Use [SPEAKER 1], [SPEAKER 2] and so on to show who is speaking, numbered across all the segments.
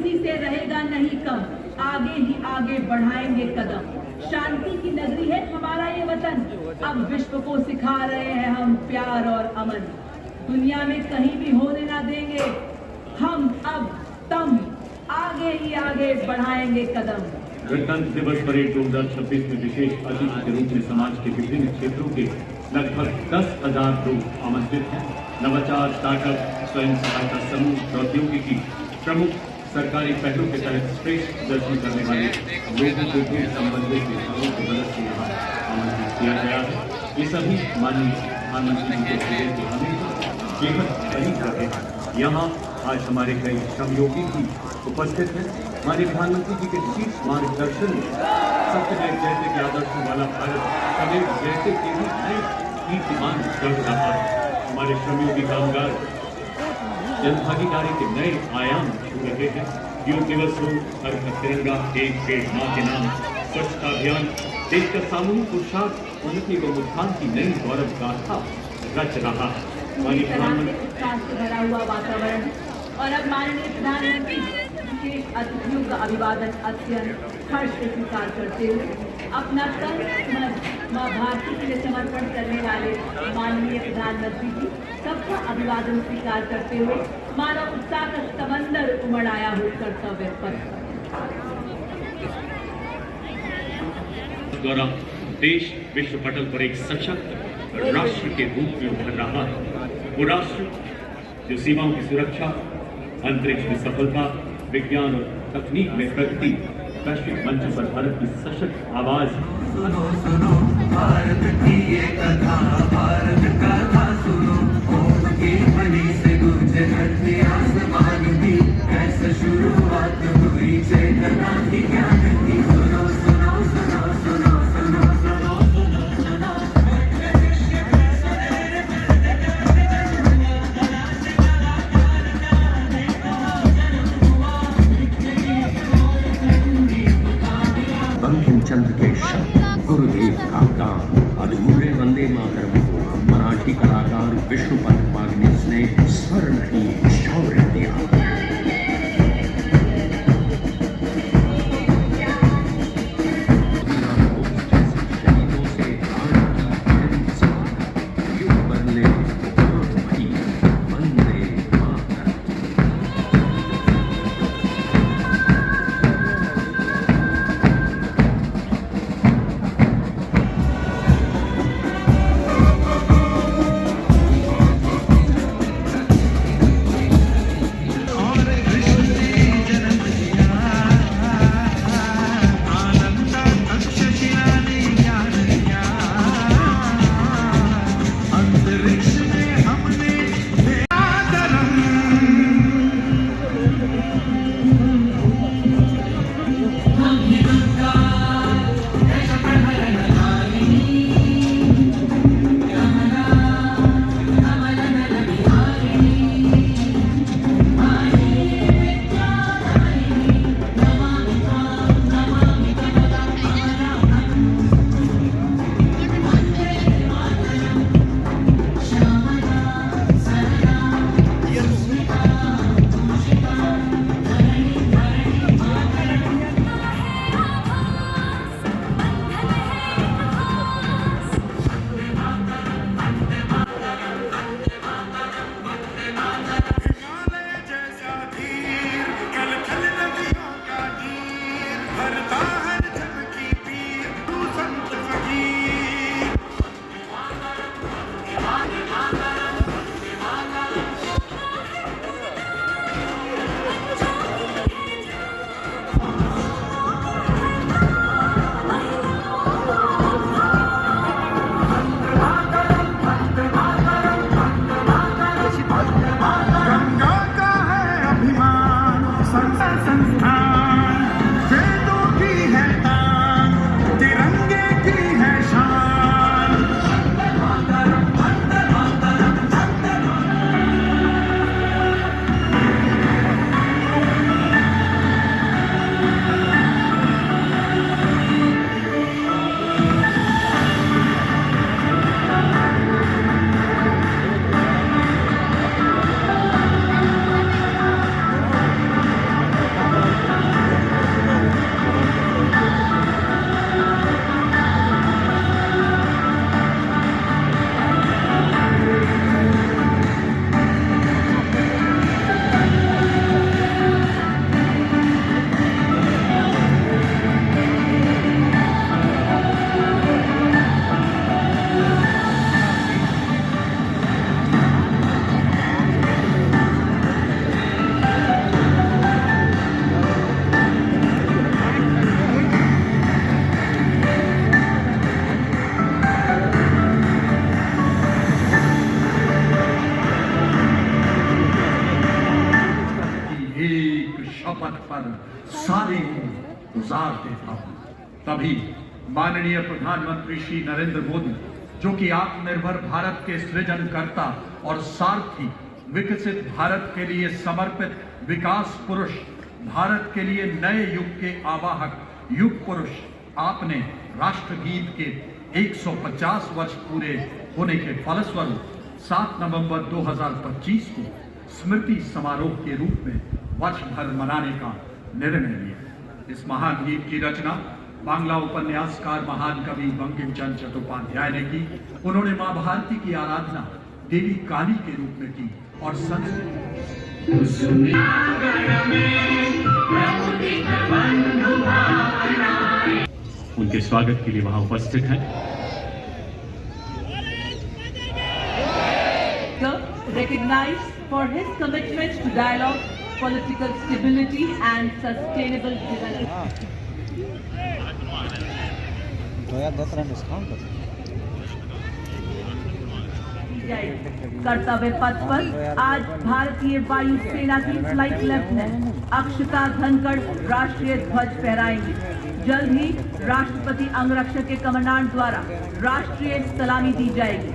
[SPEAKER 1] इसी से रहेगा नहीं कम, आगे ही आगे बढ़ाएंगे कदम। शांति की नगरी है हमारा ये वतन, अब विश्व को सिखा रहे हैं हम प्यार और अमन। दुनिया में कहीं भी होने ना देंगे हम अब तम, आगे ही आगे बढ़ाएंगे कदम।
[SPEAKER 2] गणतंत्र दिवस परेड 2026 में विशेष अतिथि के रूप में समाज के विभिन्न क्षेत्रों के लगभग 10,000 लोग आमंत्रित हैं। नवाचार, स्टार्टअप, स्वयं सहायता समूह, प्रौद्योगिकी, प्रमुख सरकारी पहलों के तहत श्रेष्ठ दर्शन करने वाले लोगों को भी संबंधित विभागों की मदद से यहाँ आमंत्रित किया गया है। ये सभी माननीय प्रधानमंत्री जी के हमेशा बेहद करीब रहे हैं। यहाँ आज हमारे कई श्रमयोगी भी उपस्थित हैं। हमारे प्रधानमंत्री जी के शीर्ष मार्गदर्शन में सत्यमेव जयते के आदर्शों वाला भारत सदैव जयते के भी नए कीर्तिमान कर रहा है। हमारे श्रमयोगी कामगार जनभागीदारी के नए आयाम छू रहे हैं। योग दिवस हो, हर घर तिरंगा, एक पेड़ माँ के नाम, स्वच्छता अभियान, देश का सामूहिक पुरुषार्थ, उन्नति एवं उत्थान की नई गौरव गाथा रच रहा है।
[SPEAKER 1] पूरी तरह से उत्साह से भरा हुआ वातावरण और अब माननीय प्रधानमंत्री विशेष अतिथियों का अभिवादन अत्यंत हर्ष से स्वीकार करते हुए अपना तन मन माँ भारती के लिए समर्पण करने वाले माननीय प्रधानमंत्री जी सबका अभिवादन स्वीकार करते हुए मानव उत्साह का समंदर उमड़ आया हो कर्तव्य पथ।
[SPEAKER 2] द्वारा देश विश्व पटल पर एक सशक्त राष्ट्र के रूप में उभर रहा है। वो राष्ट्र जो सीमाओं की सुरक्षा, अंतरिक्ष में सफलता, विज्ञान और तकनीक में प्रगति, वैश्विक मंच पर भारत की सशक्त आवाज।
[SPEAKER 3] सुनो सुनो भारत की ये कथा, भारत कथा सुनो, ओम की ध्वनि से गूंजे धरती आसमान भी, कैसे शुरुआत हुई चेतना की ज्ञान की। सुनो सुनो सुनो सुनो सुनो सुनो सुनो
[SPEAKER 4] बंकिम चंद्र के शब्द, गुरुदेव का काम, अधूरे वंदे मातरम को मराठी कलाकार विष्णुपंत मागनीस ने स्वर नहीं शौर्य दिया।
[SPEAKER 5] पथ पर सारी उम्र गुजार देता हूँ। तभी माननीय प्रधानमंत्री श्री नरेंद्र मोदी, जो कि आत्मनिर्भर भारत के सृजनकर्ता और सारथी, विकसित भारत के लिए समर्पित विकास पुरुष, भारत के लिए नए युग के आवाहक युग पुरुष, आपने राष्ट्रगीत के 150 वर्ष पूरे होने के फलस्वरूप 7 नवंबर 2025 को स्मृति समारोह के रूप में वर्ष भर मनाने का निर्णय लिया। इस महान गीत की रचना बांग्ला उपन्यासकार महान कवि बंकिम चंद्र चट्टोपाध्याय ने की। उन्होंने मां भारती की आराधना देवी काली के रूप में की और
[SPEAKER 2] उनके स्वागत के लिए वहां उपस्थित हैं
[SPEAKER 1] recognized for his commitment to dialogue, political stability and sustainable development. कर्तव्य पथ पर आज भारतीय वायु सेना की फ्लाइट लेफ्टिनेंट अक्षता धनखड़ राष्ट्रीय ध्वज फहराएंगे। जल्द ही राष्ट्रपति अंगरक्षक के कमांडेंट द्वारा राष्ट्रीय सलामी दी जाएगी,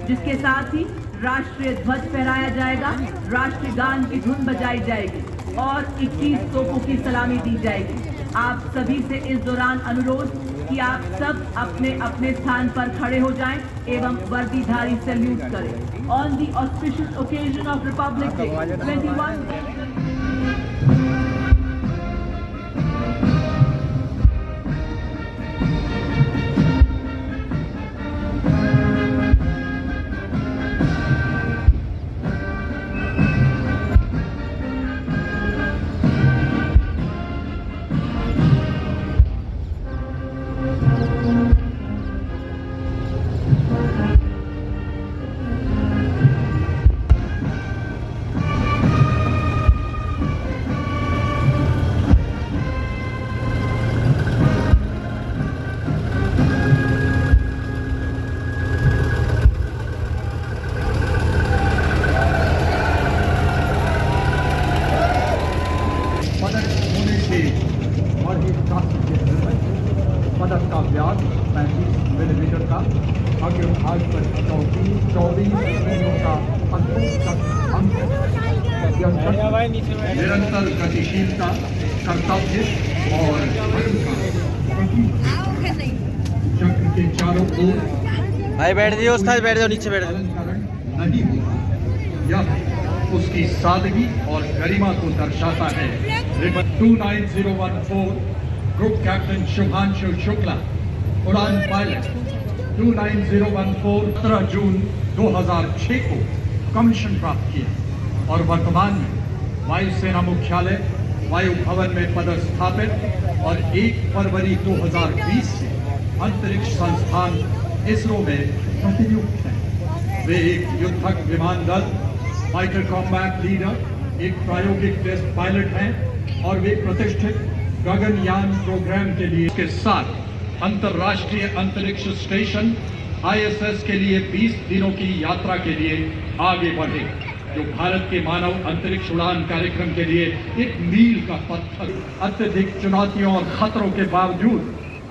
[SPEAKER 1] जिसके साथ ही राष्ट्रीय ध्वज फहराया जाएगा, राष्ट्रीय गान की धुन बजाई जाएगी और 21 तोपों की सलामी दी जाएगी। आप सभी से इस दौरान अनुरोध कि आप सब अपने अपने स्थान पर खड़े हो जाएं एवं वर्दीधारी सैल्यूट करें। On the auspicious occasion of Republic day 21
[SPEAKER 5] पदक का व्यास 35 मिलीमीटर का, अग्रभाग पर 24 का अंक, निरंतर गतिशीलता, कर्तव्य और चक्र के चारों ओर
[SPEAKER 6] भाई बैठ जाओ, उस्ताद बैठ जाओ, नीचे बैठ जाओ।
[SPEAKER 5] नहीं होता, यह उसकी सादगी और गरिमा को दर्शाता है। 29014 ग्रुप कैप्टन शुभांशु शुक्ला, उड़ान पायलट 29014 17 जून 2006 को कमीशन प्राप्त किया और वर्तमान में वायुसेना मुख्यालय वायु भवन में पदस्थापित और 1 फरवरी 2020 से अंतरिक्ष संस्थान इसरो में प्रतिनियुक्त हैं। वे एक युद्धक विमान दल फाइटर कॉम्बैट लीडर, एक प्रायोगिक टेस्ट पायलट हैं और वे प्रतिष्ठित गगनयान प्रोग्राम के लिए के साथ अंतर्राष्ट्रीय अंतरिक्ष स्टेशन ISS के लिए 20 दिनों की यात्रा के लिए आगे बढ़े, जो भारत के मानव अंतरिक्ष उड़ान कार्यक्रम के लिए एक मील का पत्थर। अत्यधिक चुनौतियों और खतरों के बावजूद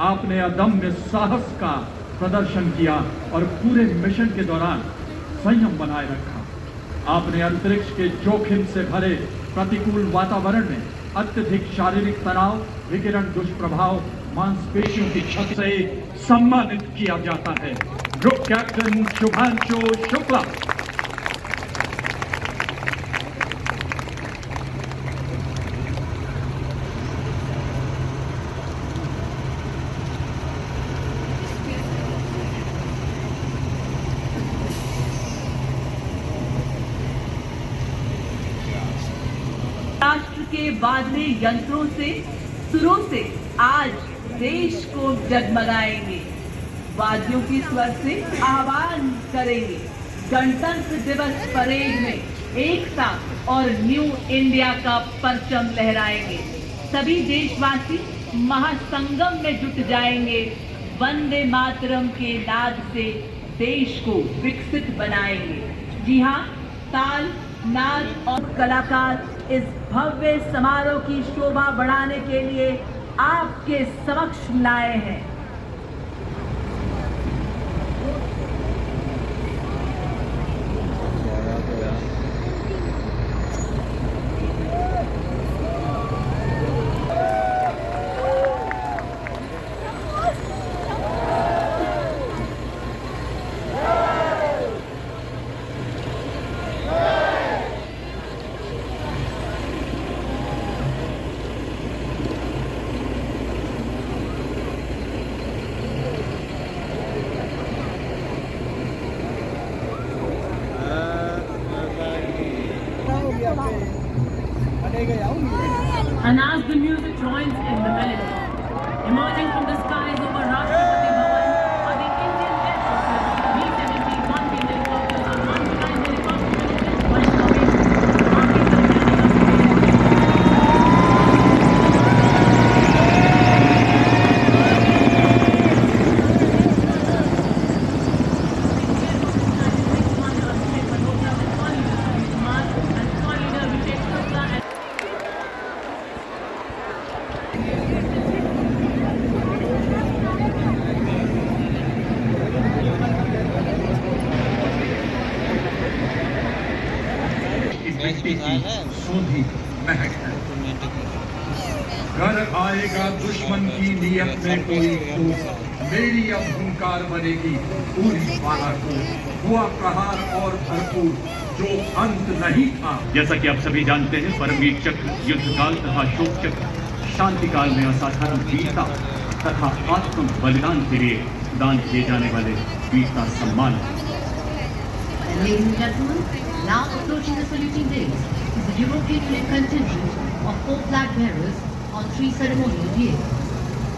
[SPEAKER 5] आपने अदम्य साहस का प्रदर्शन किया और पूरे मिशन के दौरान संयम बनाए रखा। आपने अंतरिक्ष के जोखिम से भरे प्रतिकूल वातावरण में अत्यधिक शारीरिक तनाव, विकिरण दुष्प्रभाव, मांसपेशियों की क्षति से सम्मानित किया जाता है। Group captain Shubhanshu Shukla.
[SPEAKER 1] राष्ट्र के बाजरे यंत्रों से, सुरों से आज देश को जगमगाएंगे। वाद्यों की स्वर से आह्वान करेंगे। गणतंत्र दिवस परेड में एकता और न्यू इंडिया का परचम लहराएंगे। सभी देशवासी महासंगम में जुट जाएंगे। वंदे मातरम के नाद से देश को विकसित बनाएंगे। जी हाँ, ताल, नाद और कलाकार इस भव्य समारोह की शोभा बढ़ाने के लिए आपके समक्ष लाए हैं। And as the music joins in the melody, emerging from the skies over Rashtrapati Bhavan are the Indian Air Force's B-71 helicopters and one-time helicopters flying away, marking the
[SPEAKER 5] मिट्टी की सोधी महक है। घर आएगा दुश्मन की नियत में कोई तो मेरी अब हुंकार बनेगी पूरी बालाकोट। हुआ प्रहार और भरपूर जो अंत नहीं था।
[SPEAKER 2] जैसा कि आप सभी जानते हैं, परमवीर चक्र युद्ध काल तथा शोक चक्र शांति काल में असाधारण वीरता तथा आत्म बलिदान के लिए दान किए जाने वाले वीरता सम्मान।
[SPEAKER 7] Ladies and gentlemen, now approaching the saluting days is the European Union contingent of 4 flag bearers on 3 ceremonial days.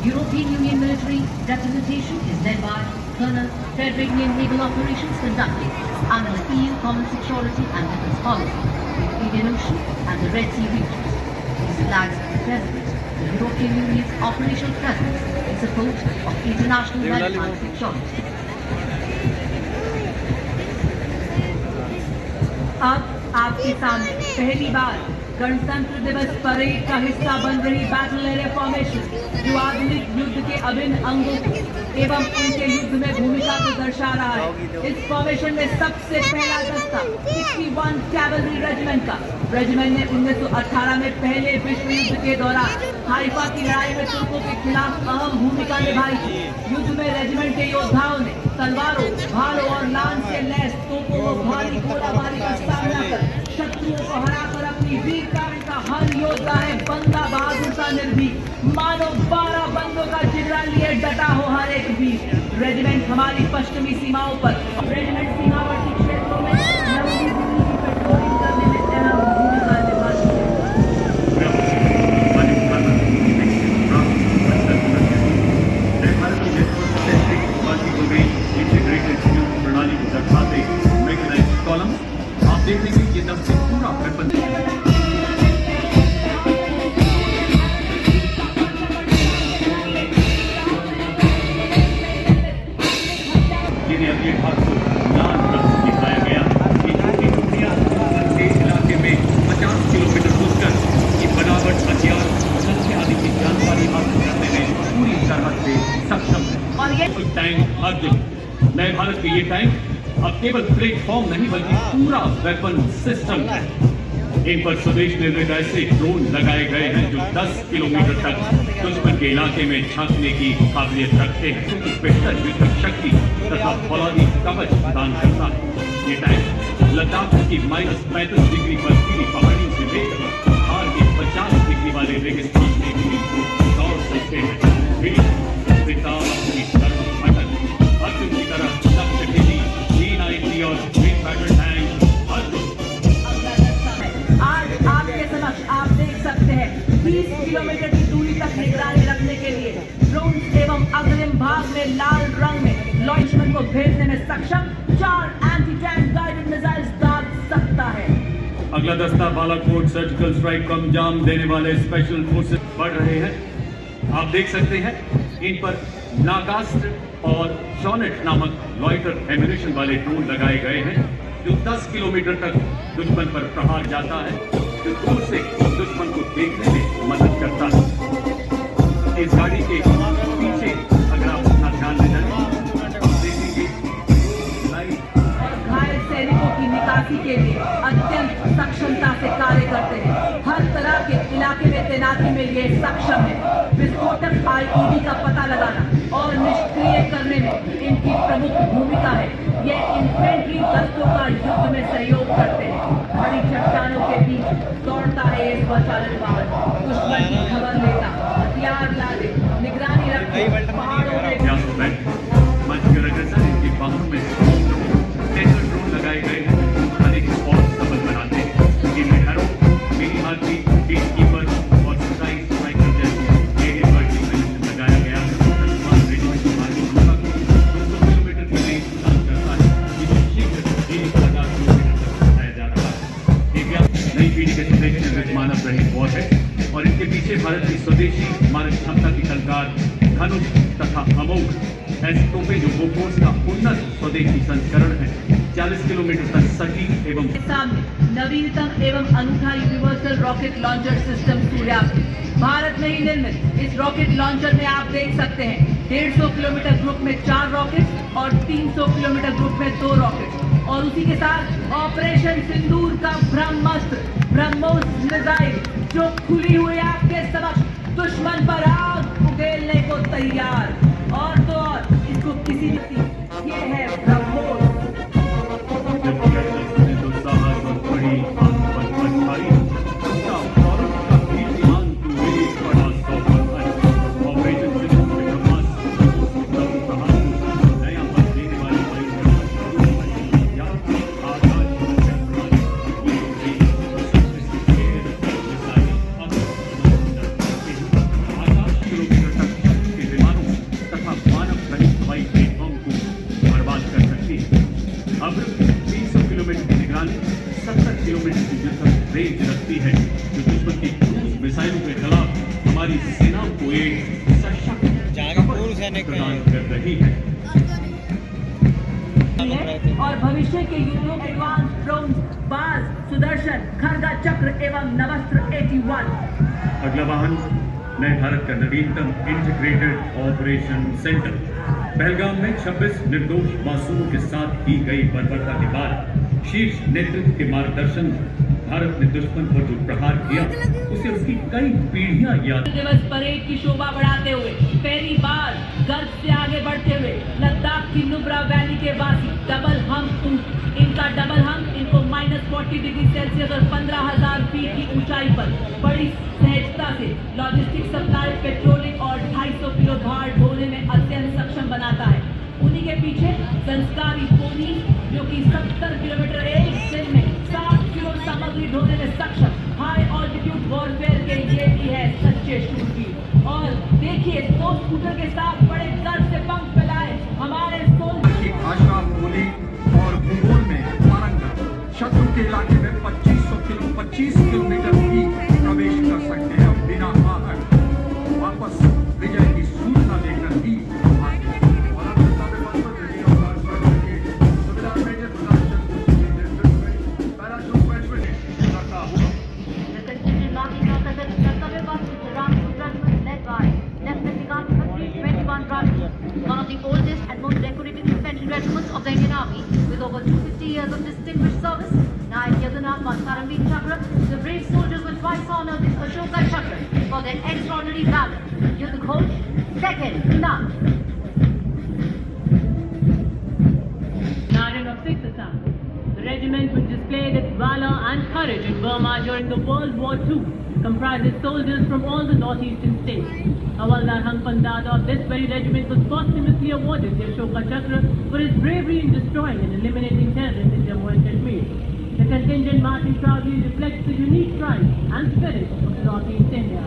[SPEAKER 7] European Union military representation is led by Colonel Frederick Naval Operations conducted under the EU Common Security and Defence Policy in the Indian Ocean and the Red Sea regions. These flags represent the European Union's operational presence in support of international maritime security.
[SPEAKER 1] अब आपके सामने पहली बार गणतंत्र दिवस parade का हिस्सा बन रही बैटल एरिया फॉर्मेशन, जो आधुनिक युद्ध के अभिन्न अंगों को एवं उनके युद्ध में भूमिका को दर्शा रहा है। इस फॉर्मेशन में सबसे पहला दस्ता 61 कैवलरी रेजिमेंट का। रेजिमेंट ने 1918 में पहले विश्व युद्ध के दौरान हाइफा की लड़ाई में तुर्कों के खिलाफ अहम भूमिका निभाई थी। युद्ध में रेजिमेंट के योद्धाओं ने तलवारों, भालों और लांस से लैस तोपों व भारी गोलाबारी का सामना कर शत्रुओं को हराकर अपनी वीरता का हर योद्धा है बंदा बहादुर सा निर्भीक। मानो 12 बंदों का जिगरा लिए डटा हो हर एक वीर। रेजिमेंट हमारी पश्चिमी सीमाओं पर, रेजिमेंट सीमावर्ती क्षेत्रों में नवी दिल्ली की पेट्रोलिंग करने में अहम भूमिका निभाती है।
[SPEAKER 2] प्रणाली को दर्शाते मैकेनाइज्ड कॉलम आप देखेंगे ये 10 से पूरा वेपन जिन्हें अगले भाग को लाल रंग से दिखाया गया। ये छोटी टुकड़ियां के इलाके में 50 किलोमीटर दूर कर ये बनावट हथियार आदि की जानकारी हासिल करने में पूरी तरह से सक्षम है।
[SPEAKER 1] और ये
[SPEAKER 2] टैंक हर जगह नए भारत के ये टैंक अब केवल प्लेटफॉर्म नहीं बल्कि पूरा वेपन सिस्टम है। इन पर स्वदेश निर्मित ऐसे ड्रोन लगाए गए हैं जो 10 किलोमीटर तक दुश्मन के इलाके में झांकने की काबिलियत रखते हैं। बेहतर युद्ध शक्ति तथा फौलादी कवच प्रदान करता है। ये टैंक लद्दाख की -35 डिग्री बर्फीली पहाड़ियों से लेकर बिहार के 50 डिग्री वाले रेगिस्तान में भी दौड़ सकते हैं। अपनी अर्जुन की तरह लक्ष्य भेदी D90 और ग्रीन बैटल टैंक
[SPEAKER 1] आज आपके समक्ष आप देख सकते हैं 20 किलोमीटर की दूरी तक निगरानी रखने के लिए ड्रोन एवं अग्रिम भाग में लाल रंग में लॉन्चमेंट को भेजने में सक्षम 4 एंटी टैंक गाइडेड मिसाइल्स दाग सकता है।
[SPEAKER 2] अगला दस्ता बालाकोट सर्जिकल स्ट्राइक को अंजाम देने वाले स्पेशल फोर्सेस बढ़ रहे हैं। आप देख सकते हैं इन पर नागास्त्र और जॉनेट नामक लॉइटर एम्यूनिशन वाले ड्रोन लगाए गए हैं जो 10 किलोमीटर तक दुश्मन पर प्रहार जाता है। दूर से दुश्मन को देखने में मदद करता है। इस गाड़ी के पीछे अगर आप अपना ध्यान ले जाए तो देखेंगे लाइट
[SPEAKER 1] और घायल सैनिकों की निकासी के लिए अत्यंत सक्षमता से कार्य करते हैं। हर तरह के इलाके में तैनाती में ये सक्षम है। विस्फोटक IED का पता लगाना और निष्क्रिय करने में इनकी प्रमुख भूमिका है। ये इन्फेंट्री दस्तों का युद्ध में सहयोग करते हैं। बड़ी चट्टानों के बीच दौड़ता है ये स्वचालित वाहन। दुश्मन की खबर लेता, हथियार लादे, निगरानी रखते, पहाड़ों में
[SPEAKER 2] अभ्यास में मंचकर अग्रसर इनके वाहनों में सेंसर ड्रोन लगाए गए हैं, अनेक और सबल बनाते हैं। इनमें हरों, मिनी हाथी, बीट कीपर और सुसाइड स्ट्राइकर जैसे एयरबर्ड लगाया गया है। तत्काल रेजिमेंट की मार्किंग होगा 200 किलोमीटर की रेंज प्रदान करता है, जिसे शीघ्र 1000 किलोमीटर तक बढ़ाया जा रहा है। ये नई पीढ़ी के संदेश मानव रहित वॉर है और इनके पीछे भारत की स्वदेशी मारक क्षमता की कलकार धनुष तथा अमोघ ऐसी तोपें जो बोफोर्स का उन्नत स्वदेशी संस्करण है। 40 किलोमीटर तक सटीक एवं
[SPEAKER 1] सामने नवीनतम एवं अनूठा universal rocket launcher system Suryastra Bharat में ही निर्मित। इस रॉकेट लॉन्चर में आप देख सकते हैं 150 किलोमीटर ग्रुप में 4 रॉकेट और 300 किलोमीटर ग्रुप में 2 रॉकेट और उसी के साथ ऑपरेशन सिंदूर का ब्रह्मास्त्र ब्रह्मोस मिसाइल जो खुली हुई आग के समक्ष दुश्मन पर आग उगेलने को तैयार। और तो और इसको किसी ने ये है ब्रह्मोस।
[SPEAKER 2] रेंज रखती है, जो दुश्मन की क्रूज मिसाइलों के खिलाफ हमारी सेनाओं को एक सशक्त प्रदान कर रही है।
[SPEAKER 1] और भविष्य के युद्धों के एडवांस ड्रोन, बाज, सुदर्शन, खरगा चक्र एवं नवस्त्र 81।
[SPEAKER 2] अगला वाहन नए भारत का नवीनतम इंटीग्रेटेड ऑपरेशन सेंटर। पहलगाम में 26 निर्दोष मासूमों के साथ की गई बर्बरता के बाद शीर्ष नेतृत्व के मार्गदर्शन भारत ने दुश्मन पर जो प्रहार किया उसे उसकी कई पीढ़ियां याद।
[SPEAKER 1] दिवस परेड की शोभा बढ़ाते हुए पहली बार गर्व से आगे बढ़ते हुए लद्दाख की नुब्रा वैली के वासी डबल हम इनका डबल हम इनको -40 डिग्री सेल्सियस और 15,000 फीट की ऊंचाई पर बड़ी सहजता से लॉजिस्टिक सप्लाई, पेट्रोलिंग और 250 किलो भार ढोने में अत्यंत सक्षम बनाता है। उन्हीं के पीछे संस्कारी पोनी जो कि 70 किलोमीटर एक दिन में 60 किलो सामग्री ढोने में सक्षम हाई ऑल्टीट्यूड वॉरफेयर के ये भी है सच्चे शूरवीर। और देखिए 2 स्कूटर के साथ बड़े गर्व से पंख फैलाए हमारे
[SPEAKER 5] की भाषा, बोली और भूगोल में पारंगत शत्रु के इलाके में 25 किलोमीटर भी प्रवेश कर सकते हैं बिना आहट। वापस विजय की सूचना देकर ही
[SPEAKER 7] one of the oldest and most decorated infantry regiments of the Indian Army, with over 250 years of distinguished service. Nayak Yadunnath Paramveer Chakra, the brave soldiers were twice honored with Ashoka Chakra for their extraordinary valor. Yudh Ghosh, second, none.
[SPEAKER 8] Sergeant of 6th Assam. The regiment which displayed its valor and courage in Burma during the World War II comprises soldiers from all the northeastern states. Havaldar Hangpan Dada of this very regiment was posthumously awarded the Ashoka Chakra for his bravery in destroying and eliminating terrorists in Jammu and Kashmir. The contingent marching proudly reflects the unique pride and spirit of Northeast India.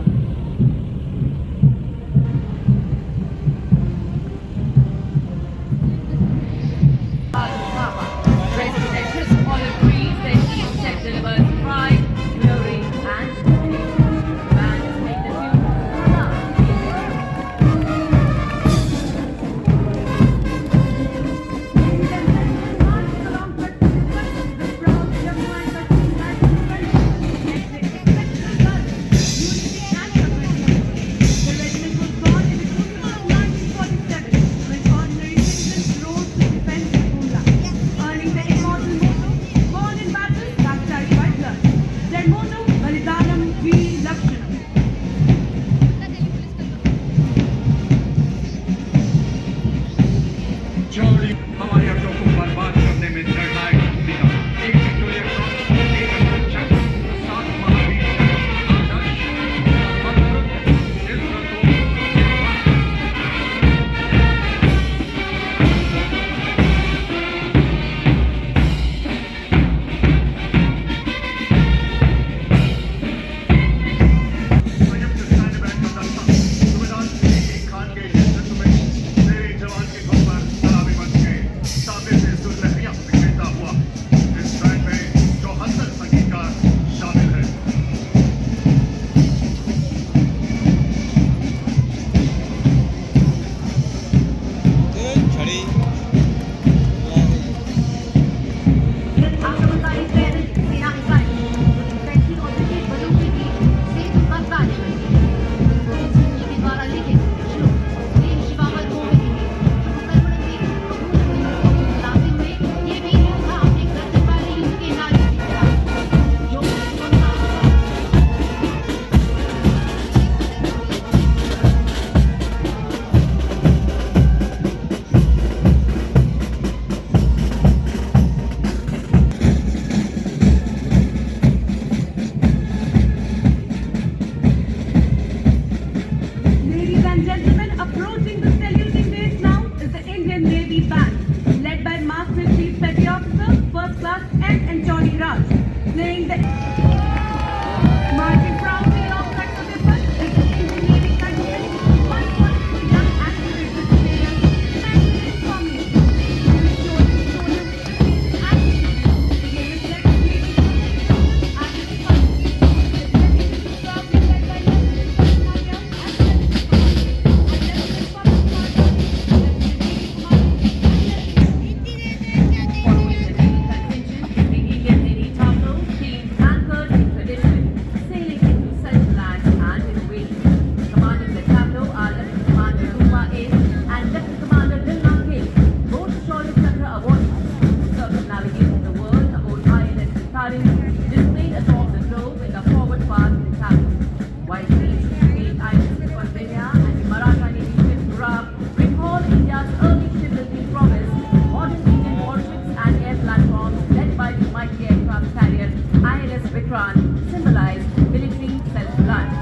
[SPEAKER 1] Approaching the saluting days now is the Indian Navy Band, led by Master Chief Petty Officer, First Class M. Antony Raj, playing the marching proudly alongside the weapon is the Indian Navy Country, one for young activists in Australia, and family,
[SPEAKER 7] Following the Navy contingent, the Indian Navy Taco came anchored in tradition, sailing into self-reliance and innovation. Commanding the Taco are Lieutenant Commander Rupa A. and Lieutenant Commander Dilma K. Both Shaurya Chakra awardees, circumnavigating the world aboard INS Tarin, displayed atop the globe in the forward part of the Taco. While these brigade INS Vikrantya and the Maratha Navy ship Gurab recall India's early shipbuilding promise, modern Indian warships and air platforms led by the mighty aircraft carrier INS Vikrant symbolize military self-reliance.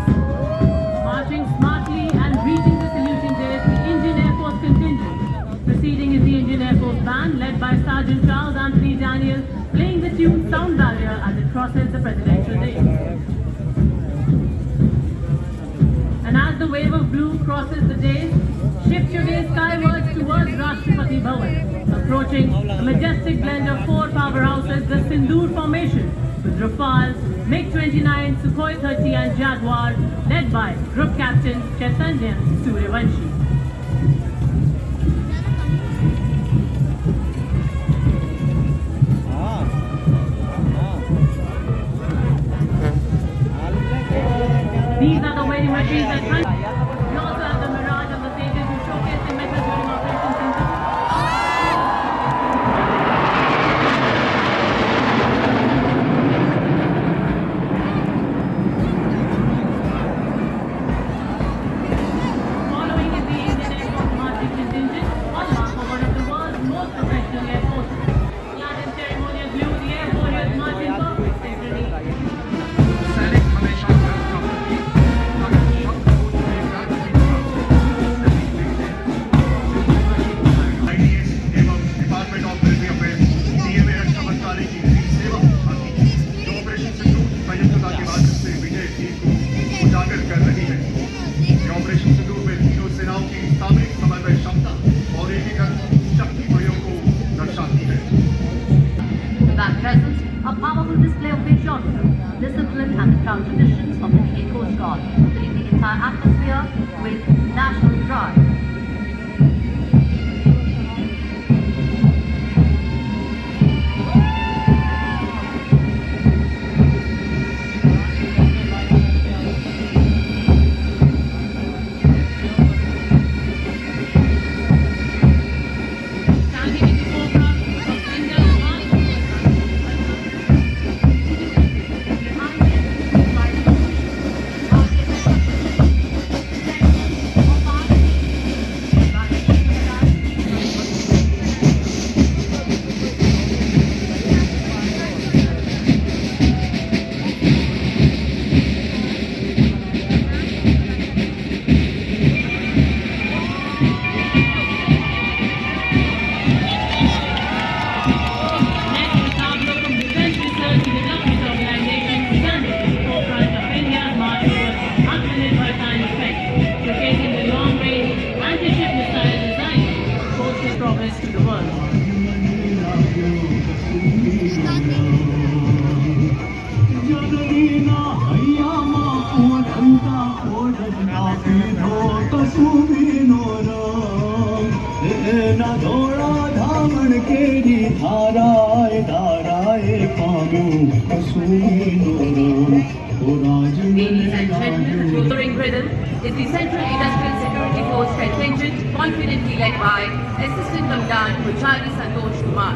[SPEAKER 8] Marching smartly and reaching the saluting days, the Indian Air Force contingent. Proceeding is the Indian Air Force Band, led by Sergeant Charles Anthony Daniel, playing the tune Sound Barrier as it crosses the presidential dais. And as the wave of blue crosses the dais, shift your gaze skywards towards Rashtrapati Bhavan, approaching a majestic blend of four powerhouses, the Sindoor formation, with Rafale, MiG-29, Sukhoi 30 and Jaguar, led by Group Captain Chaitanya Suryavanshi. These are the waiting machines that hunt. We also have the Mirage of the Tejas who showcase the metal during Operation Sindoor. Following is the Indian Air Force marching contingent on mark for one of the world's most professional air forces. Clad in ceremonial blue, the Air Force is marching perfect synchrony.
[SPEAKER 5] सैनिक हमेशा गर्व का प्रतीक अगर शब्द हो तो एक IDS एवं department of military affairs CMA रक्षा मंत्रालय की सेवा भाती जो ऑपरेशन सिंधु संयुक्तता के माध्यम से विजय थीम को उजागर कर रही है। ये ऑपरेशन सिंधु में तीनों सेनाओं की सामरिक समन्वय क्षमता और एकीकृत शक्ति प्रयोग को दर्शाती है।
[SPEAKER 7] That presents a powerful display of patriotism, discipline and the proud traditions of the Indian Coast Guard, filling the entire atmosphere with national pride.
[SPEAKER 8] Standing in the forefront of India's march
[SPEAKER 7] Ladies and gentlemen, the touring rhythm is the Central Industrial Security Force contingent, confidently led by Assistant Commandant Puchali Santosh Kumar.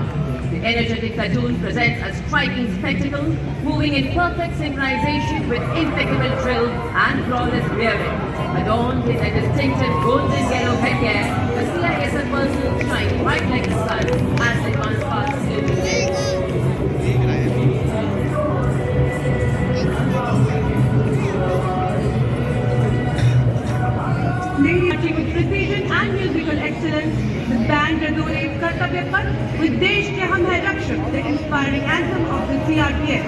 [SPEAKER 7] The energetic platoon presents a striking spectacle, moving in perfect synchronization with impeccable drill and flawless bearing. Adorned with a distinctive golden yellow headgear, the CISF personnel shine bright like the sun as they advance past the saluting days.
[SPEAKER 1] Ladies, with Prithvi
[SPEAKER 9] and musical excellence, the band resonates Kartavya Path with Desh Ke Hum Hai Rakshak, the inspiring anthem of the CRPF.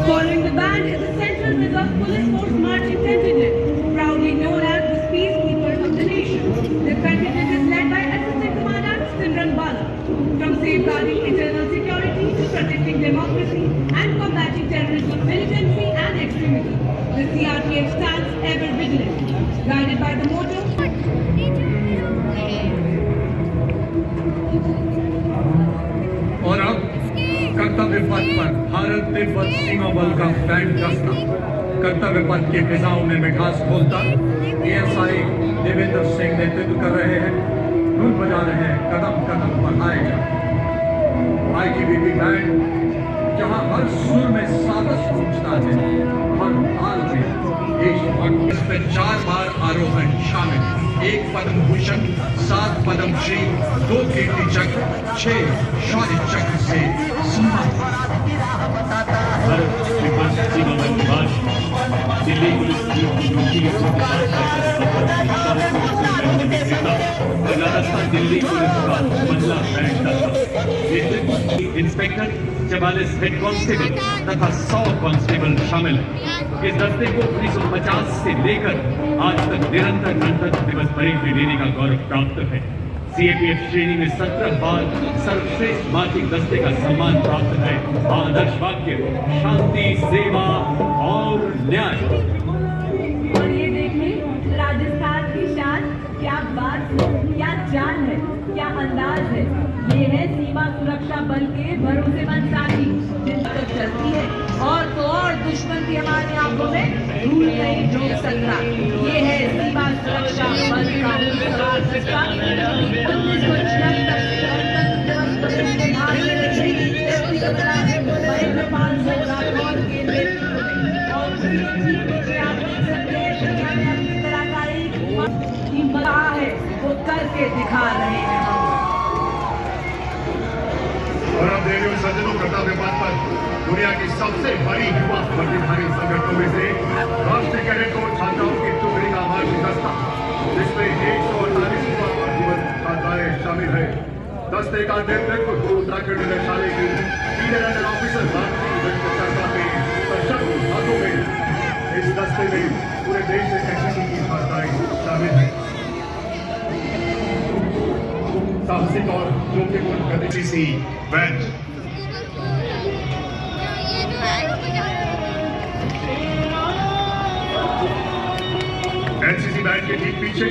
[SPEAKER 9] Following the band is the Central Reserve Police Force marching contingent, proudly known as the Peacekeepers of the Nation. The contingent is led by Assistant Commandant Simran Bala. From safeguarding internal security to protecting democracy and combating terrorism, militancy and extremism, the CRPF stands ever vigilant, guided by the motto.
[SPEAKER 5] और अब कर्तव्य पथ पर भारत तिब्बत सीमा बल का band दस्ता कर्तव्य पथ की फिजाओं में मिठास घोलता एएसआई देवेंद्र सिंह नेतृत्व कर रहे हैं, धुन बजा रहे हैं, कदम कदम बढ़ाए जा आईटीबीपी बैंड जहां हर सुर में साहस गूंजता है, हर हाल में देशभक्त। इसमें 4 बार आरोहण शामिल, 1 पद्म भूषण, 7 पद्म श्री, 2 कीर्ति चक्र, 6 शौर्य चक्र से सम्मानित।
[SPEAKER 2] भारत तिब्बत सीमा बल निवास दिल्ली पुलिस और राजस्थान दिल्ली पुलिस का महिला बैंड दस्ता, इंस्पेक्टर 44 हेड कांस्टेबल तथा 100 कांस्टेबल शामिल है। इस दस्ते को 1950 से लेकर आज तक निरंतर गणतंत्र दिवस परेड में लेने का गौरव प्राप्त है। सीएपीएफ श्रेणी में 17 बार सर्वश्रेष्ठ मार्चिंग दस्ते का सम्मान प्राप्त है। आदर्श वाक्य शांति, सेवा और न्याय।
[SPEAKER 1] और ये देखिए राजस्थान की शान, क्या बात है, क्या जान है, क्या अंदाज है। ये है सीमा सुरक्षा बल के भरोसेमंद साथी, जिन पर चलती है और तो और दुश्मन की हमारी आंखों में धूल नहीं झोंक सकता। ये है सीमा सुरक्षा बल का हिस्सा। 1976 से गणतंत्र दिवस परेड में भाग ले रही महेंद्र पाल सिंह राठौर के नेतृत्व में और पीछे आप देख सकते हैं दुनिया में अपनी कलाकारी की मजा है, वो करके दिखा रहे हैं।
[SPEAKER 10] और अब रेडियो सज्जनों कर्तव्य पथ पर दुनिया की सबसे बड़ी युवा प्रतिभागी संगठनों में से राष्ट्रीय कैडेट कोर छात्राओं की टुकड़ी का मार्चिंग दस्ता, जिसमें 148 युवा जीवन छात्राएं शामिल है। दस्ते का नेतृत्व उत्तराखंड निदेशालय की सीनियर अंडर ऑफिसर भारतीय चर्चा के सशक्त हाथों में। इस दस्ते में पूरे देश से एनसीसी की छात्राएं शामिल है। साहसिक और जोखिमपूर्ण गतिविधि बैंड एनसीसी बैंड के ठीक पीछे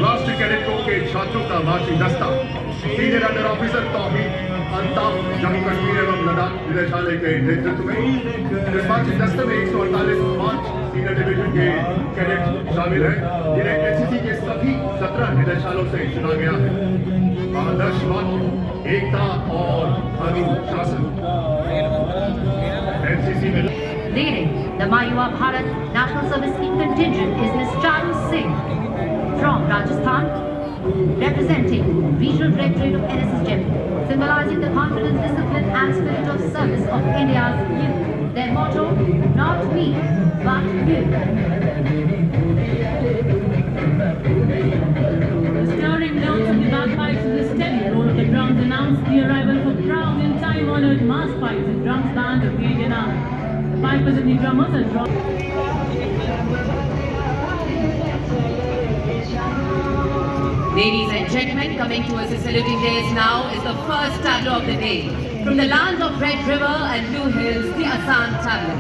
[SPEAKER 10] राष्ट्रीय कैडेट कोर के छात्रों का मार्चिंग दस्ता, सीनियर अंडर ऑफिसर तौहीद अल्ताफ जम्मू कश्मीर एवं लद्दाख निदेशालय के नेतृत्व में। इस मार्चिंग दस्ते में 148 मार्च सीनियर डिवीजन के कैडेट शामिल हैं, जिन्हें एनसीसी के सभी 17 निदेशालयों से चुना गया है। आदर्श वाक्य एकता और अनुशासन। एनसीसी में
[SPEAKER 7] Leading the Mayuva Bharat National Service Scheme contingent is Ms. Charu Singh from Rajasthan, representing Regional Directorate of NSS Jaipur, symbolizing the confidence, discipline and spirit of service of India's youth. Their motto, not me, but you.
[SPEAKER 8] Stirring notes of the bagpipes and the steady roll of the drums announced the arrival of a proud and time-honored mass pipes and drums band of the Indian Army. The pipers and the drummers are drawn.
[SPEAKER 11] Ladies and gentlemen, coming to us as saluting days now is the first tableau of the day. From the land of Red River and Blue Hills, the Assam tableau.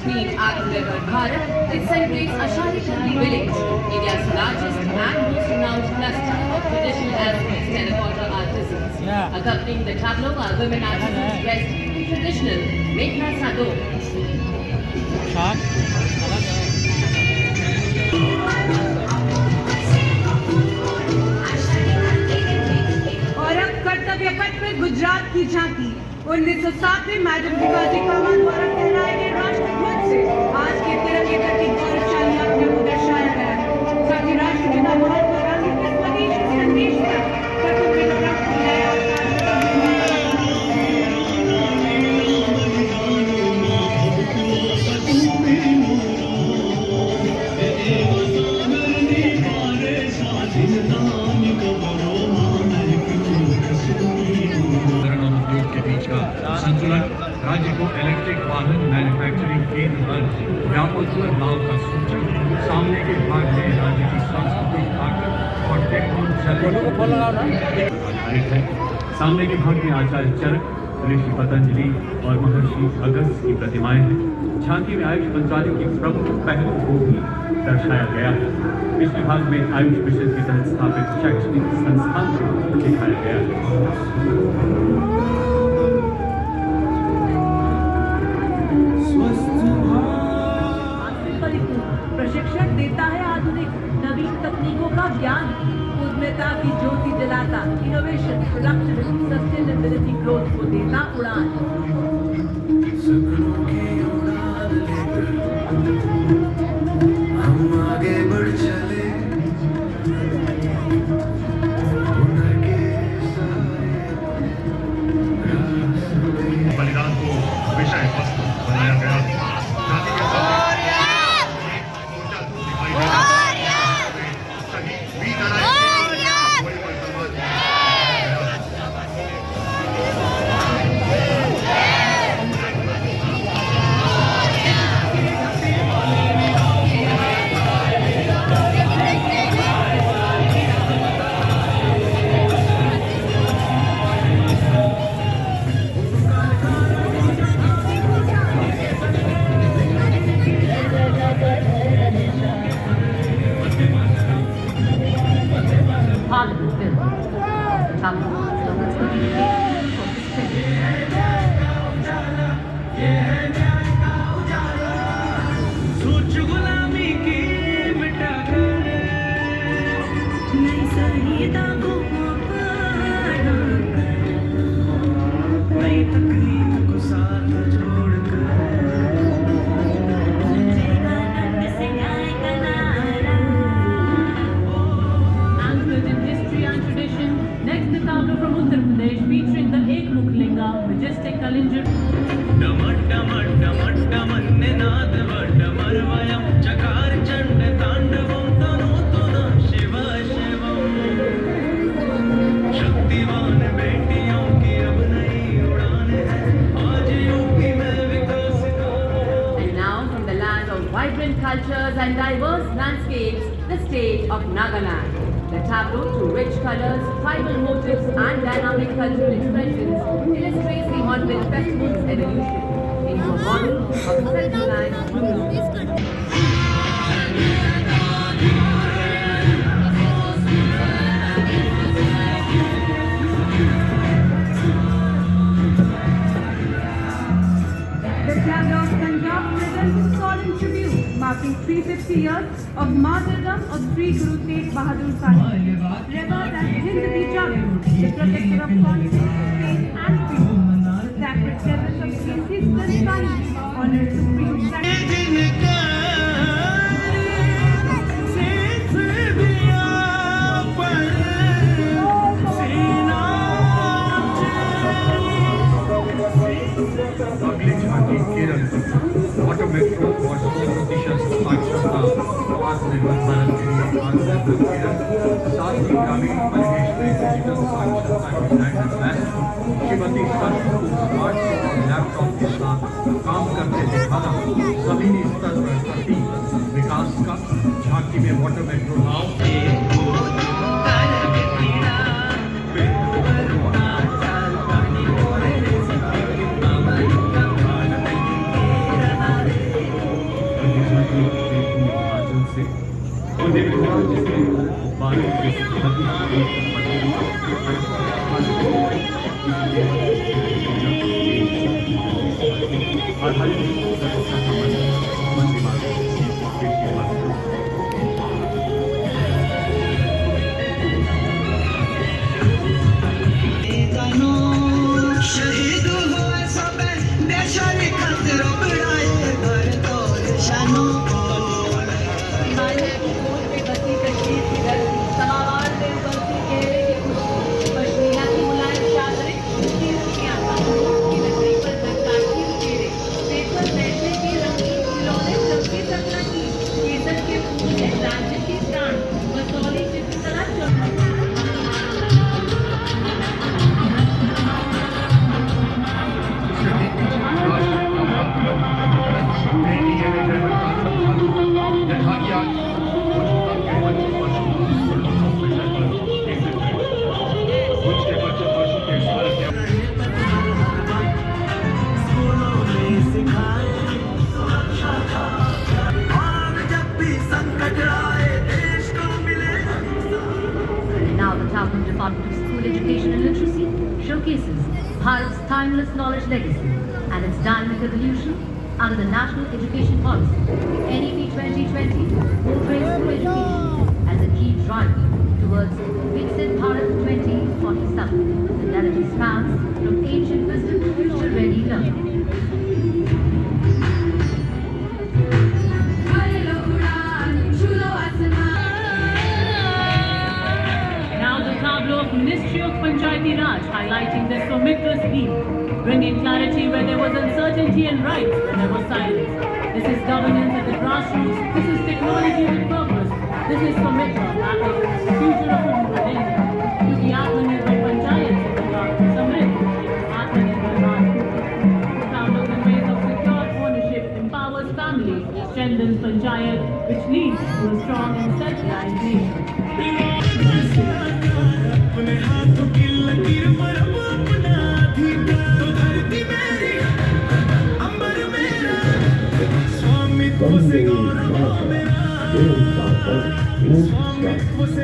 [SPEAKER 11] Themed Atmanirbhar Bharat, it celebrates Ashari Kandi village, India's largest and most renowned cluster of traditional Assamese terracotta artisans. Accompanying the tableau are women artisans dressed in traditional Mekhla Sador.
[SPEAKER 9] और अब कर्तव्य पथ में गुजरात की झांकी 1907 में madam Bhikaji कामा द्वारा फहराए गए राष्ट्रध्वज से आज के तिरंगे तक की गौरवशाली यात्रा को दर्शाया गया है। साथ ही राष्ट्रपिता महात्मा गांधी के स्वदेशी संदेश पर कर्तव्य
[SPEAKER 5] संतुलन राज्य को इलेक्ट्रिक वाहन मैन्युफैक्चरिंग केंद्र पर व्यापक लाभ का सूचक, सामने के भाग में राज्य की सांस्कृतिक ताकत और टेक्नोलॉजी है। सामने के भाग में आचार्य चरक, ऋषि पतंजलि और महर्षि अगस्त्य की प्रतिमाएं हैं। झांकी में आयुष मंत्रालय की प्रमुख पहलों को भी दर्शाया गया है। इस विभाग में आयुष मिशन के तहत स्थापित शैक्षणिक संस्थान को दिखाया गया है।
[SPEAKER 1] प्रशिक्षण देता है आधुनिक नवीन तकनीकों का ज्ञान, उद्यमिता की ज्योति जलाता, इनोवेशन, प्रोडक्शन, सस्टेनेबिलिटी ग्रोथ को देता उड़ान।
[SPEAKER 3] हम आगे बढ़ चले
[SPEAKER 10] बलिदान को विषय वस्तु बनाया गया। जाति के सही भी
[SPEAKER 11] cultures and diverse landscapes, the state of Nagaland. The tableau, through rich colors, tribal motifs and dynamic cultural expressions, illustrates the Hornbill Festival's evolution into a model of self-reliant community.
[SPEAKER 9] Marking 350 years of martyrdom of Sri Guru Tegh Bahadur Sahib, revered as Hind Di Jung, the protector of conscience, faith and freedom. The sacred service of Sri Siddhar Swami honors supreme sacrifice.
[SPEAKER 5] अगली झांकी Kerala, water metro और प्रतिशत आत्मनिर्भर भारत के लिए आत्मनिर्भर केरल, साथ ही ग्रामीण परिवेश में डिजिटल साक्षरता के ब्रांड एम्बेसडर श्रीमती सरसू को स्मार्ट और लैपटॉप के साथ काम करते दिखाना जमीनी स्तर पर प्रति विकास का। झांकी में water metro
[SPEAKER 7] Bharat's timeless knowledge legacy and its dynamic evolution under the National Education Policy, NEP 2020 portrays school education as a key driver towards Viksit Bharat 2047 that directly spans from ancient wisdom to future-ready learning.
[SPEAKER 8] Of Ministry of Panchayati Raj highlighting the Somitra scheme, bringing clarity where there was uncertainty and rights where there was silence. This is governance at the grassroots. This is technology with purpose. This is Somitra, mapping the future of a rural India. क्योंकि आत्मनिर्भर पंचायत से होगा समृद्ध आत्मनिर्भर Bharat. Profound ways of secure ownership empowers families, strengthens panchayat, which leads to a strong and self-reliant nation.
[SPEAKER 3] अपने हाथों की लकीर पर अब अपना अधिकार तो धरती मेरी अंबर मेरा स्वामित्व से गौरव मेरा स्वामित्व से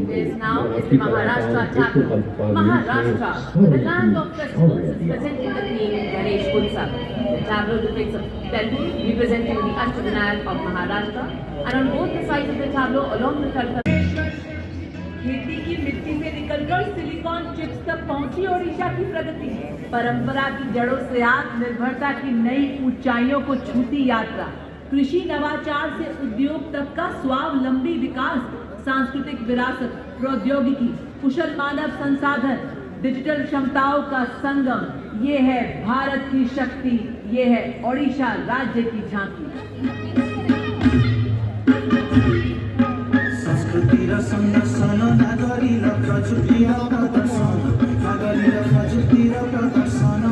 [SPEAKER 11] This now is the Maharashtra tableau. Maharashtra, the land of festivals, is presenting the theme Ganesh Utsav. The tableau depicts a temple representing the Ashtavinayak of Maharashtra, and on both the sides of the tableau, along the Kalkata.
[SPEAKER 1] खेती की मिट्टी से निकलकर silicon chips तक पहुंची ओडिशा की प्रगति, परंपरा की जड़ों से आत्मनिर्भरता की नई ऊंचाइयों को छूती यात्रा, कृषि नवाचार से उद्योग तक का स्वावलंबी विकास, सांस्कृतिक विरासत, प्रौद्योगिकी, कुशल मानव संसाधन, डिजिटल क्षमताओं का संगम, ये है भारत की शक्ति, ये है ओडिशा राज्य की झांकी.
[SPEAKER 3] संस्कृति रसम दर्शन नागरी प्रजुति प्रदर्शन नागरी प्रजुति प्रदर्शन.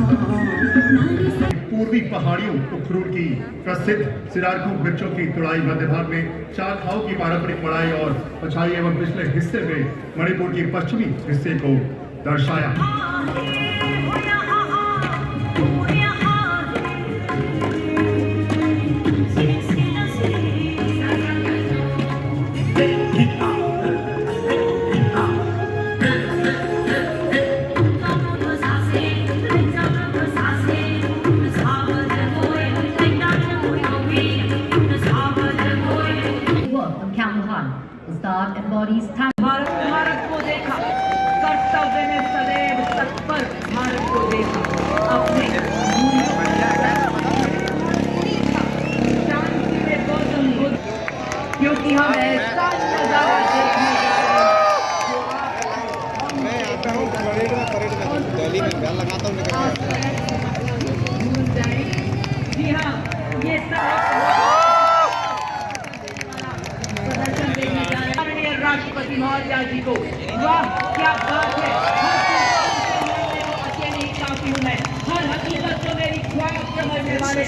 [SPEAKER 10] पूर्वी पहाड़ियों उखरूल की प्रसिद्ध सिरारकू मिर्चों की तुड़ाई मध्य भाग में चारखाओं की पारंपरिक पढ़ाई और पछाई एवं पिछले हिस्से में मणिपुर की पश्चिमी हिस्से को दर्शाया.
[SPEAKER 7] Embodies time.
[SPEAKER 1] भारत को देखा, कर्तव्य में सदैव तत्पर भारत को देखा, अपने शांति में गौतम बुद्ध, क्योंकि हम ऐसा नजारा देखने जा रहे हैं. मैं आता हूँ परेड में दिल्ली में बैल लगाता हूँ. जी हाँ, ये सब राष्ट्रपति महोदया जी को. वाह क्या बात है. अकेले ही काफी हूँ मैं, हर हकीकत को मेरी ख्वाब समझने वाले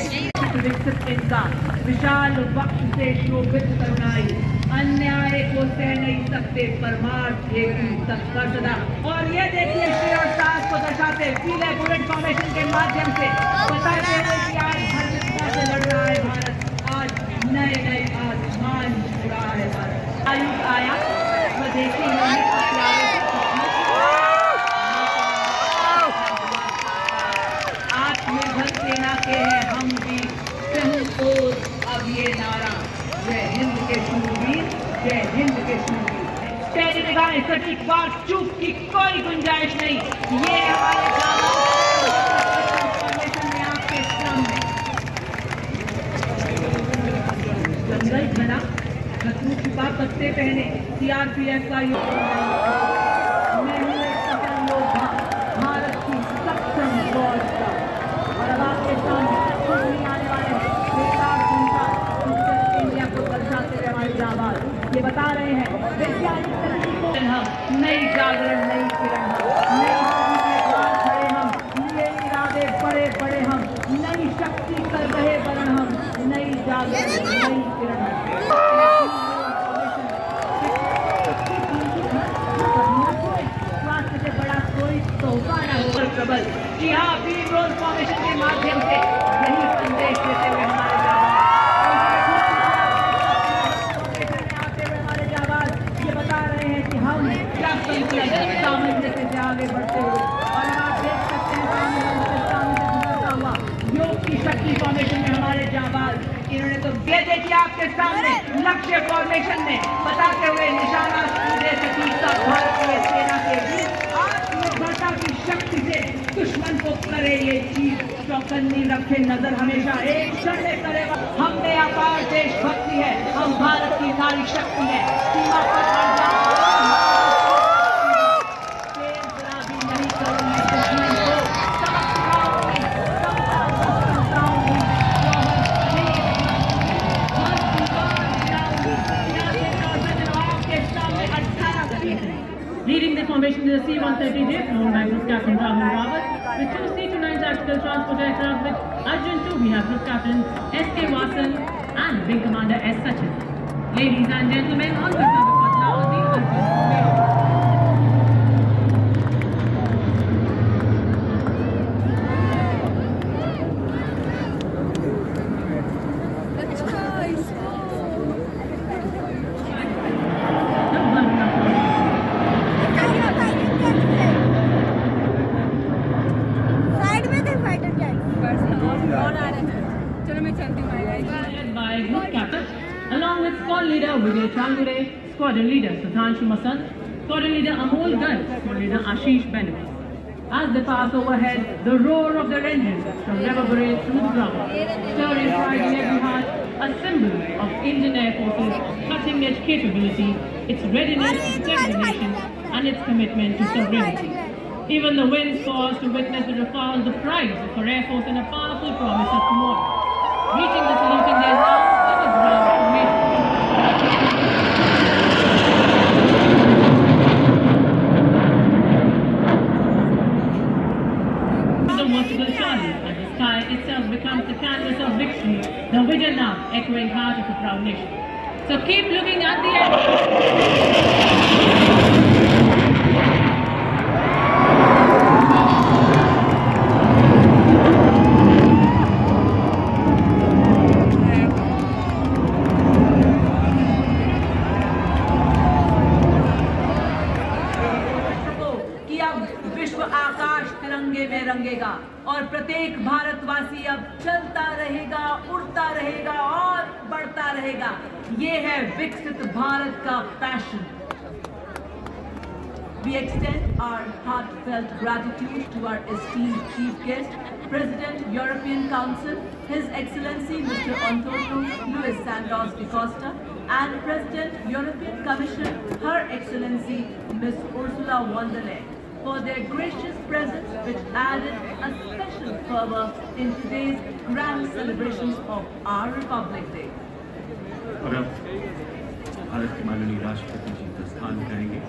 [SPEAKER 1] विकसित इंसान, विशाल वक्त से शोभित करुणाई, अन्याय को सह नहीं सकते परमार्थ हेतु तत्पर सदा. और ये देखिए श्री और साहस को दर्शाते पीले बुलेट फॉर्मेशन के माध्यम से बताते हैं कि आज भरपूरता से लड़ रहा है भारत, आज नए नए आसमान छू रहा है भारत. आयुष आया स्वदेशी आत्मनिर्भर सेना के हैं हम भी को अब ये नारा, जय हिंद के शूरवीर, जय हिंद के शूरवीर. तेरी निगाहें सटीक, बार चूक की कोई गुंजाइश नहीं. ये हमारे में आपके सामने जंगल घना, खतरू छुपा पत्ते पहने, सीआरपीएफ का मैं हूँ एक सफल योद्धा, भारत की सक्षम फौज का. और अब आपके सामने नहीं आने वाले बेकार जनता इंडिया को दर्शाते हुए हमारे जाबाज ये बता रहे हैं वैज्ञानिक तरक्की को हम नई जागरण, नई किरण, हम नई खड़े, हम नए इरादे बड़े बड़े, हम नई शक्ति कर रहे वरण, हम नई जागरण, नई किरण. स्वास्थ्य से बड़ा कोई तोहफा न हो प्रबल. जी हाँ, बीम रोज फॉर्मेशन के माध्यम से यही संदेश देते हुए हमारे जाबाज ये बता रहे हैं कि हम क्या इन्होंने तो ये देखिए आपके सामने लक्ष्य फॉर्मेशन में बताते हुए निशाना सीधे सटीकता भारतीय सेना के बीच आत्मनिर्भरता की शक्ति से दुश्मन को करे ये चीज चौकन्नी रखे नजर हमेशा एक क्षण में करेगा। हम में अपार देशभक्ति है, हम भारत की नारी शक्ति है। सीमा पर
[SPEAKER 8] leading the formation is the C-130J, flown by Group Captain Rahul Rawat. With 2 C-29 tactical transport aircraft with Arjun 2, we have Group Captain S.K. Vasan and Wing Commander S. Sachin. Ladies and gentlemen, on the cover now the Arjun formation. By Group Captain, along with Squad Leader Vijay Changure, Squadron Leader Sudhanshu Masan, Squadron Leader Amol Garg, Squadron Leader Ashish Benawat. As they pass overhead, the roar of their engines from reverberate through the ground, stirring pride in every heart, a symbol of Indian Air Force's cutting-edge capability, its readiness, its determination, and its commitment to sovereignty. Even the winds pause to witness the rafale, the pride of our Air Force, and a powerful promise of tomorrow. Reaching the saluting days now in the ground formation. The vertical Charlie, and the sky itself becomes the canvas of victory, the Vijay now echoing heart of a proud nation. So keep looking at the end.
[SPEAKER 1] में रंगेगा और प्रत्येक भारतवासी अब चलता रहेगा, उड़ता रहेगा और बढ़ता रहेगा। ये है विकसित भारत का passion. We extend our heartfelt gratitude to our esteemed chief guest, President, European Council, His Excellency Mr. Antonio Luis Santos da Costa, and President, European Commission, Her Excellency Ms. Ursula von der Leyen, for their gracious presence, which added a special fervor in today's grand celebrations of our Republic Day.
[SPEAKER 2] और अब भारत के माननीय राष्ट्रपति जी प्रस्थान करेंगे।